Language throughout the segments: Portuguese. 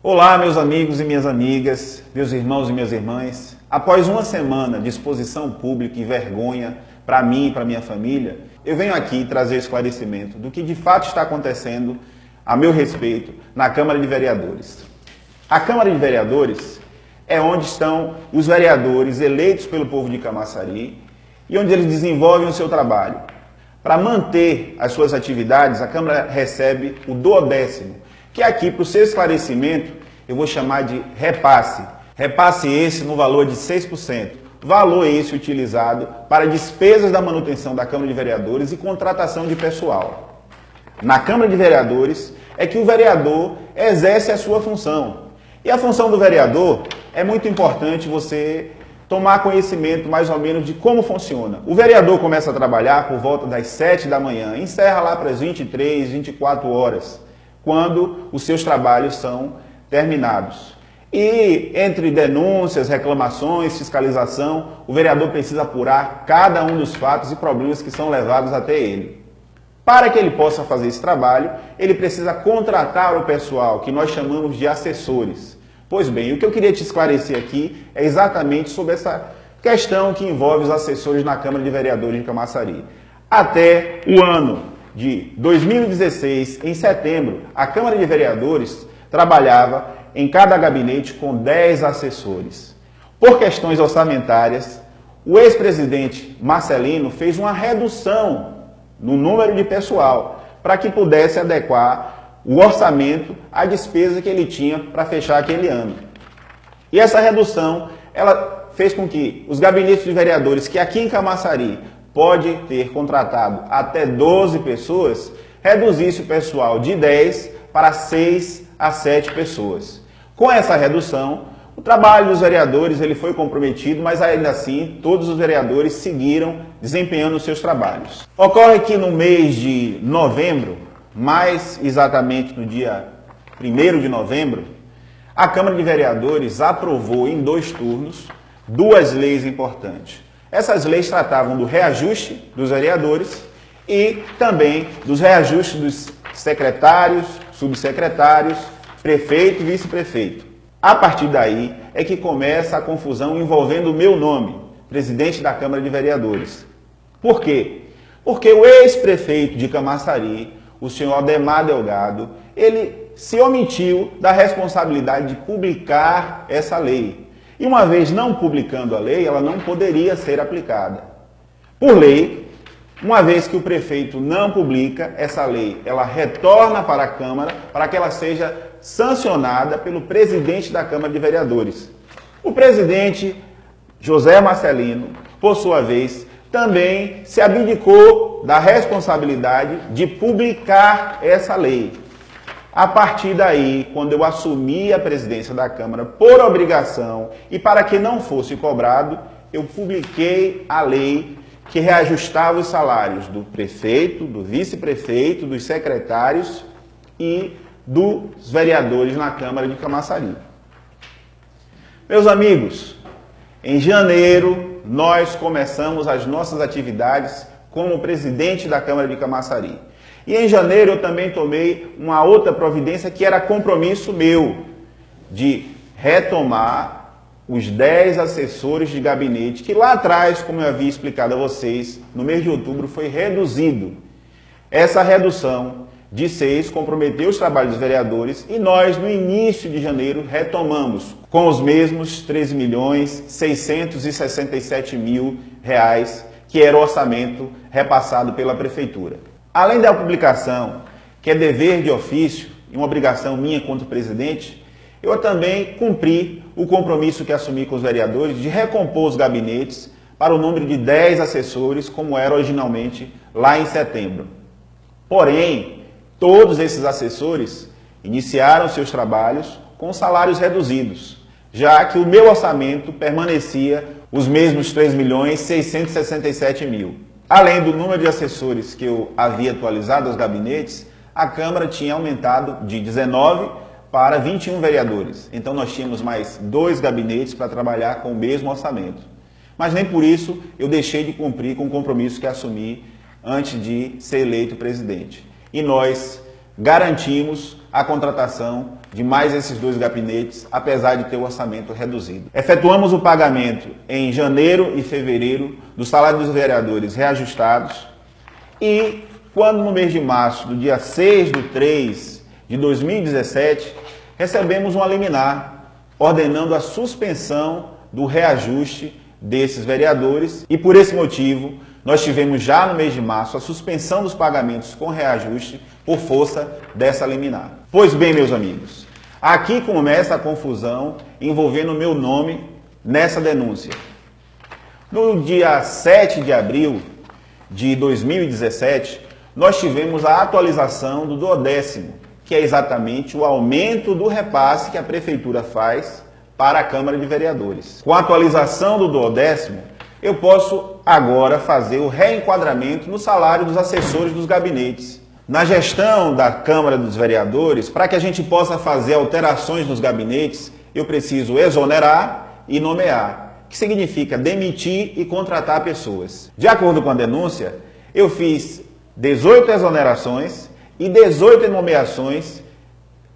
Olá, meus amigos e minhas amigas, meus irmãos e minhas irmãs. Após uma semana de exposição pública e vergonha para mim e para minha família, eu venho aqui trazer esclarecimento do que de fato está acontecendo a meu respeito na Câmara de Vereadores. A Câmara de Vereadores é onde estão os vereadores eleitos pelo povo de Camaçari e onde eles desenvolvem o seu trabalho. Para manter as suas atividades, a Câmara recebe o 12º, que aqui, para o seu esclarecimento, eu vou chamar de repasse. Repasse esse no valor de 6%. Valor esse utilizado para despesas da manutenção da Câmara de Vereadores e contratação de pessoal. Na Câmara de Vereadores é que o vereador exerce a sua função. E a função do vereador é muito importante você tomar conhecimento mais ou menos de como funciona. O vereador começa a trabalhar por volta das 7 da manhã, encerra lá para as 23, 24 horas, quando os seus trabalhos são terminados. E entre denúncias, reclamações, fiscalização, o vereador precisa apurar cada um dos fatos e problemas que são levados até ele. Para que ele possa fazer esse trabalho, ele precisa contratar o pessoal, que nós chamamos de assessores. Pois bem, o que eu queria te esclarecer aqui é exatamente sobre essa questão que envolve os assessores na Câmara de Vereadores de Camaçari. Até o ano de 2016, em setembro, a Câmara de Vereadores trabalhava em cada gabinete com 10 assessores. Por questões orçamentárias, o ex-presidente Marcelino fez uma redução no número de pessoal para que pudesse adequar o orçamento à despesa que ele tinha para fechar aquele ano. E essa redução, ela fez com que os gabinetes de vereadores, que aqui em Camaçari pode ter contratado até 12 pessoas, reduzisse o pessoal de 10 para 6 a 7 pessoas. Com essa redução, o trabalho dos vereadores ele foi comprometido, mas ainda assim todos os vereadores seguiram desempenhando os seus trabalhos. Ocorre que no mês de novembro, mais exatamente no dia 1º de novembro, a Câmara de Vereadores aprovou em 2 turnos 2 leis importantes. Essas leis tratavam do reajuste dos vereadores e também dos reajustes dos secretários, subsecretários, prefeito e vice-prefeito. A partir daí é que começa a confusão envolvendo o meu nome, presidente da Câmara de Vereadores. Por quê? Porque o ex-prefeito de Camaçari, o senhor Ademar Delgado, ele se omitiu da responsabilidade de publicar essa lei. E uma vez não publicando a lei, ela não poderia ser aplicada. Por lei, uma vez que o prefeito não publica essa lei, ela retorna para a Câmara para que ela seja sancionada pelo presidente da Câmara de Vereadores. O presidente José Marcelino, por sua vez, também se abdicou da responsabilidade de publicar essa lei. A partir daí, quando eu assumi a presidência da Câmara por obrigação e para que não fosse cobrado, eu publiquei a lei que reajustava os salários do prefeito, do vice-prefeito, dos secretários e dos vereadores na Câmara de Camaçari. Meus amigos, em janeiro nós começamos as nossas atividades como presidente da Câmara de Camaçari. E em janeiro eu também tomei uma outra providência que era compromisso meu de retomar os 10 assessores de gabinete, que lá atrás, como eu havia explicado a vocês, no mês de outubro foi reduzido. Essa redução de 6 comprometeu os trabalhos dos vereadores e nós, no início de janeiro, retomamos com os mesmos R$ 13.667.000, que era o orçamento repassado pela Prefeitura. Além da publicação, que é dever de ofício e uma obrigação minha quanto presidente, eu também cumpri o compromisso que assumi com os vereadores de recompor os gabinetes para o número de 10 assessores, como era originalmente lá em setembro. Porém, todos esses assessores iniciaram seus trabalhos com salários reduzidos, já que o meu orçamento permanecia os mesmos R$ 3.667.000. Além do número de assessores que eu havia atualizado aos gabinetes, a Câmara tinha aumentado de 19 para 21 vereadores. Então nós tínhamos mais 2 gabinetes para trabalhar com o mesmo orçamento. Mas nem por isso eu deixei de cumprir com o compromisso que assumi antes de ser eleito presidente. E nós garantimos a contratação de mais esses 2 gabinetes, apesar de ter o orçamento reduzido. Efetuamos o pagamento em janeiro e fevereiro do salário dos vereadores reajustados e, quando no mês de março, do dia 6/3 de 2017, recebemos uma liminar ordenando a suspensão do reajuste desses vereadores e, por esse motivo, nós tivemos já no mês de março a suspensão dos pagamentos com reajuste por força dessa liminar. Pois bem, meus amigos, aqui começa a confusão envolvendo o meu nome nessa denúncia. No dia 7 de abril de 2017, nós tivemos a atualização do 12º, que é exatamente o aumento do repasse que a Prefeitura faz para a Câmara de Vereadores. Com a atualização do 12º, eu posso agora fazer o reenquadramento no salário dos assessores dos gabinetes. Na gestão da Câmara dos Vereadores, para que a gente possa fazer alterações nos gabinetes, eu preciso exonerar e nomear, que significa demitir e contratar pessoas. De acordo com a denúncia, eu fiz 18 exonerações e 18 nomeações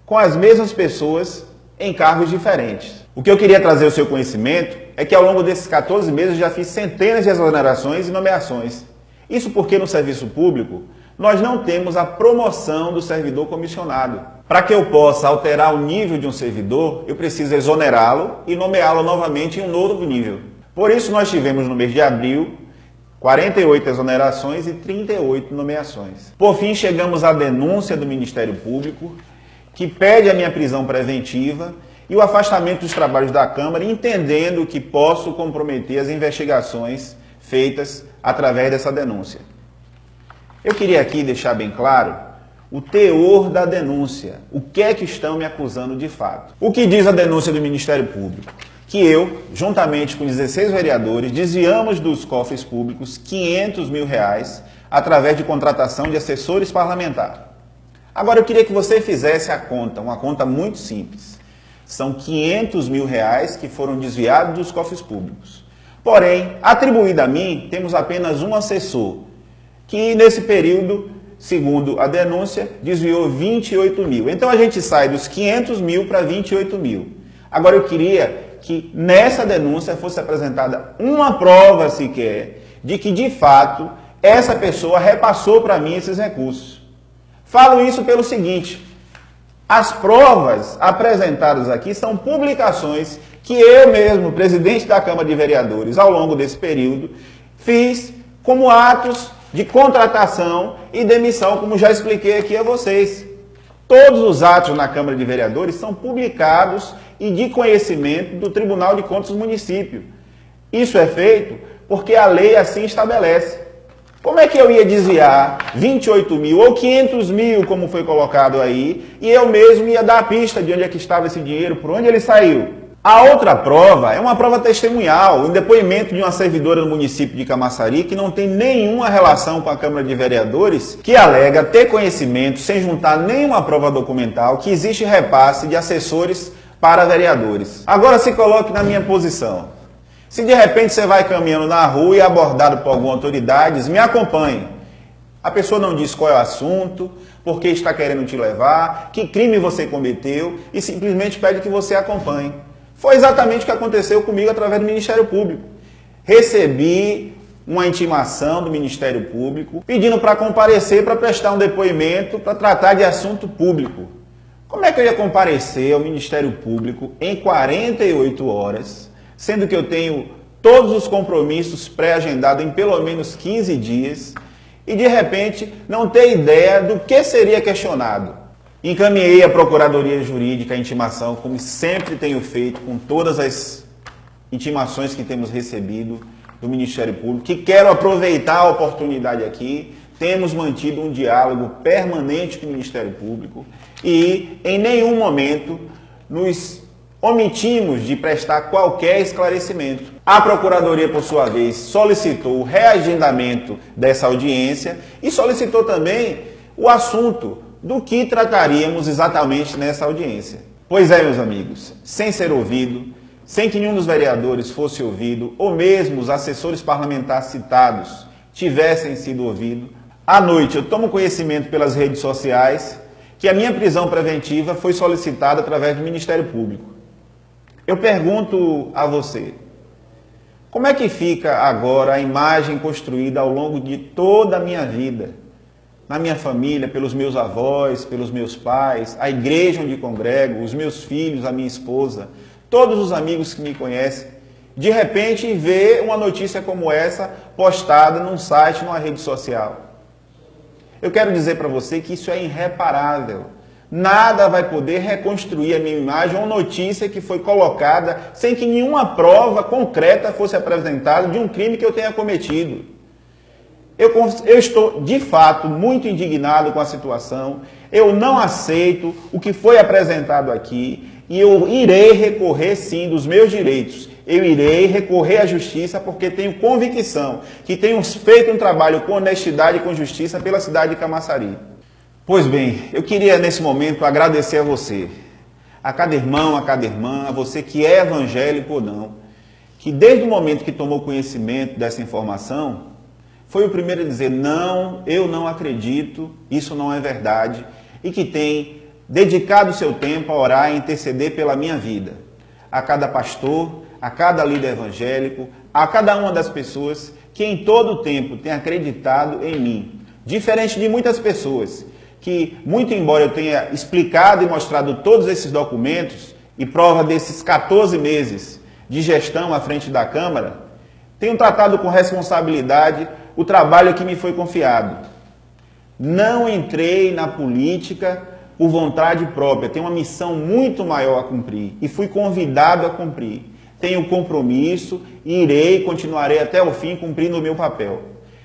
com as mesmas pessoas em cargos diferentes. O que eu queria trazer ao seu conhecimento é que ao longo desses 14 meses eu já fiz centenas de exonerações e nomeações. Isso porque no serviço público nós não temos a promoção do servidor comissionado. Para que eu possa alterar o nível de um servidor, eu preciso exonerá-lo e nomeá-lo novamente em um novo nível. Por isso nós tivemos no mês de abril 48 exonerações e 38 nomeações. Por fim, chegamos à denúncia do Ministério Público, que pede a minha prisão preventiva e o afastamento dos trabalhos da Câmara, entendendo que posso comprometer as investigações feitas através dessa denúncia. Eu queria aqui deixar bem claro o teor da denúncia, o que é que estão me acusando de fato. O que diz a denúncia do Ministério Público? Que eu, juntamente com 16 vereadores, desviamos dos cofres públicos R$500 mil através de contratação de assessores parlamentares. Agora eu queria que você fizesse a conta, uma conta muito simples. São R$500 mil que foram desviados dos cofres públicos. Porém, atribuído a mim, temos apenas um assessor, que nesse período, segundo a denúncia, desviou 28 mil. Então a gente sai dos 500 mil para 28 mil. Agora eu queria que nessa denúncia fosse apresentada uma prova sequer de que de fato essa pessoa repassou para mim esses recursos. Falo isso pelo seguinte: as provas apresentadas aqui são publicações que eu mesmo, presidente da Câmara de Vereadores, ao longo desse período, fiz como atos de contratação e demissão, como já expliquei aqui a vocês. Todos os atos na Câmara de Vereadores são publicados e de conhecimento do Tribunal de Contas do município. Isso é feito porque a lei assim estabelece. Como é que eu ia desviar 28 mil ou 500 mil, como foi colocado aí, e eu mesmo ia dar a pista de onde é que estava esse dinheiro, por onde ele saiu? A outra prova é uma prova testemunhal, um depoimento de uma servidora do município de Camaçari que não tem nenhuma relação com a Câmara de Vereadores, que alega ter conhecimento, sem juntar nenhuma prova documental, que existe repasse de assessores para vereadores. Agora se coloque na minha posição. Se de repente você vai caminhando na rua e é abordado por alguma autoridade, me acompanhe. A pessoa não diz qual é o assunto, por que está querendo te levar, que crime você cometeu e simplesmente pede que você acompanhe. Foi exatamente o que aconteceu comigo através do Ministério Público. Recebi uma intimação do Ministério Público pedindo para comparecer, para prestar um depoimento, para tratar de assunto público. Como é que eu ia comparecer ao Ministério Público em 48 horas, sendo que eu tenho todos os compromissos pré-agendados em pelo menos 15 dias, e de repente não ter ideia do que seria questionado? Encaminhei à Procuradoria Jurídica a intimação, como sempre tenho feito com todas as intimações que temos recebido do Ministério Público, que quero aproveitar a oportunidade aqui. Temos mantido um diálogo permanente com o Ministério Público e em nenhum momento nos omitimos de prestar qualquer esclarecimento. A Procuradoria, por sua vez, solicitou o reagendamento dessa audiência e solicitou também o assunto do que trataríamos exatamente nessa audiência. Pois é, meus amigos, sem ser ouvido, sem que nenhum dos vereadores fosse ouvido, ou mesmo os assessores parlamentares citados tivessem sido ouvidos, à noite eu tomo conhecimento pelas redes sociais que a minha prisão preventiva foi solicitada através do Ministério Público. Eu pergunto a você, como é que fica agora a imagem construída ao longo de toda a minha vida, na minha família, pelos meus avós, pelos meus pais, a igreja onde congrego, os meus filhos, a minha esposa, todos os amigos que me conhecem, de repente ver uma notícia como essa postada num site, numa rede social? Eu quero dizer para você que isso é irreparável. Nada vai poder reconstruir a minha imagem ou notícia que foi colocada sem que nenhuma prova concreta fosse apresentada de um crime que eu tenha cometido. Eu estou, de fato, muito indignado com a situação. Eu não aceito o que foi apresentado aqui e eu irei recorrer, sim, dos meus direitos. Eu irei recorrer à justiça porque tenho convicção que tenho feito um trabalho com honestidade e com justiça pela cidade de Camaçari. Pois bem, eu queria nesse momento agradecer a você, a cada irmão, a cada irmã, a você que é evangélico ou não, que desde o momento que tomou conhecimento dessa informação, foi o primeiro a dizer, não, eu não acredito, isso não é verdade, e que tem dedicado o seu tempo a orar e interceder pela minha vida. A cada pastor, a cada líder evangélico, a cada uma das pessoas que em todo o tempo tem acreditado em mim. Diferente de muitas pessoas que, muito embora eu tenha explicado e mostrado todos esses documentos e prova desses 14 meses de gestão à frente da Câmara, tenho tratado com responsabilidade o trabalho que me foi confiado. Não entrei na política por vontade própria, tenho uma missão muito maior a cumprir e fui convidado a cumprir. Tenho compromisso e irei e continuarei até o fim cumprindo o meu papel.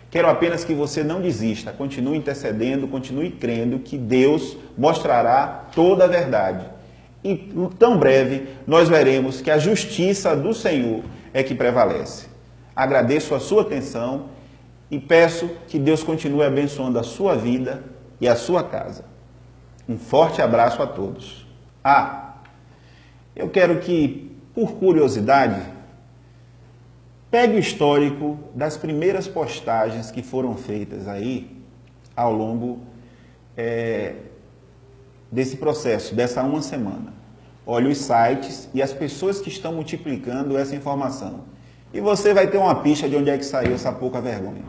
Quero apenas que você não desista, continue intercedendo, continue crendo que Deus mostrará toda a verdade. E tão breve nós veremos que a justiça do Senhor é que prevalece. Agradeço a sua atenção e peço que Deus continue abençoando a sua vida e a sua casa. Um forte abraço a todos. Eu quero que, por curiosidade, pegue o histórico das primeiras postagens que foram feitas aí ao longo desse processo, dessa uma semana. Olhe os sites e as pessoas que estão multiplicando essa informação. E você vai ter uma pista de onde é que saiu essa pouca vergonha.